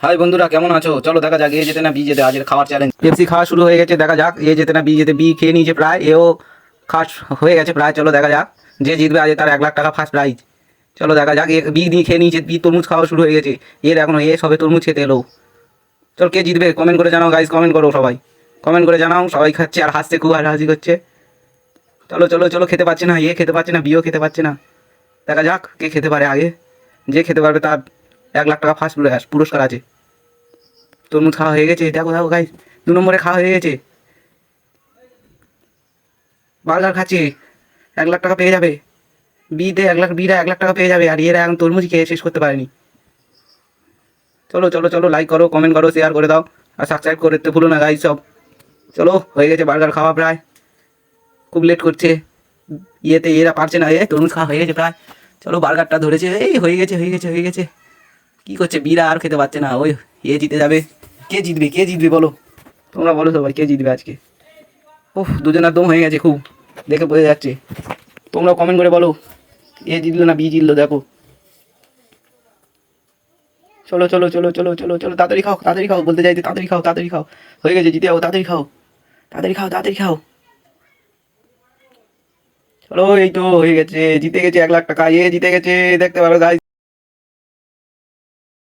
High বন্ধুরা, কেমন আছো? চলো দেখা যাক এ যেতে না বি যেতে, আজের খাওয়ার চ্যালেঞ্জ। পেপসি খাওয়া শুরু হয়ে গেছে, দেখা যাক এ যেতে না বি যেতে। বি খেয়ে নিয়েছে প্রায়, এও খাওয়া হয়ে গেছে প্রায়। চলো দেখা যাক যে জিতবে আজ তার 1 লাখ টাকা ফার্স্ট প্রাইজ। চলো দেখা যাক। বি দিয়ে খেয়ে নিয়েছে, বি তরমুজ খাওয়া শুরু হয়ে গেছে। এর এখনো সবে তরমুজ খেতে এলো। চলো কে জিতবে কমেন্ট করে জানাও গাইজ, কমেন্ট করো সবাই, কমেন্ট করে জানাও। সবাই খাচ্ছে আর হাসছে, খুব হাসাহাসি করছে। চলো চলো চলো, খেতে পাচ্ছে না, খেতে পাচ্ছে না, বিও খেতে পাচ্ছে না। দেখা যাক কে খেতে পারে আগে। যে খেতে পারবে তার 1 লাখ টাকা ফার্স্ট পুরস্কার আছে। তরমুজ খাওয়া হয়ে গেছে, দেখো দেখো গাইস, 2 নম্বরে খাওয়া হয়ে গেছে। বার্গার খাচ্ছে, 1 লাখ টাকা পেয়ে যাবে। বিরা 1 লাখ টাকা পেয়ে যাবে, আর এরা এখন তরমুজ খেয়ে শেষ করতে পারেনি। চলো চলো চলো, লাইক করো, কমেন্ট করো, শেয়ার করে দাও, আর সাবস্ক্রাইব করতে ভুলো না গাইস সব। চলো হয়ে গেছে বার্গার খাওয়া প্রায়, খুব লেট করছে। এরা পারছে না, তরমুজ খাওয়া হয়ে গেছে প্রায়। চলো বার্গারটা ধরেছে, হয়ে গেছে হয়ে গেছে হয়ে গেছে। কী করছে বিরা, আর খেতে পারছে না। জিতে যাবে। কে জিতবে কে জিতবে বলো, তোমরা বলো সবাই, কে জিতবে আজকে? ওহ, দুজনের দম হয়ে গেছে খুব, দেখে বোঝা যাচ্ছে। তোমরা কমেন্ট করে বলো এ জিতলো না বি জিতলো, দেখো। চলো চলো চলো চলো চলো চলো, তাড়াতাড়ি খাও তাড়াতাড়ি খাও, বলতে চাইতে তাড়াতাড়ি খাও তাড়াতাড়ি খাও। হয়ে গেছে, জিতে যাও, তাড়াতাড়ি খাও তাড়াতাড়ি খাও তাড়াতাড়ি খাও। চলো এই তো হয়ে গেছে, জিতে গেছে 1 লাখ টাকা, জিতে গেছে, দেখতে পারো গাইস।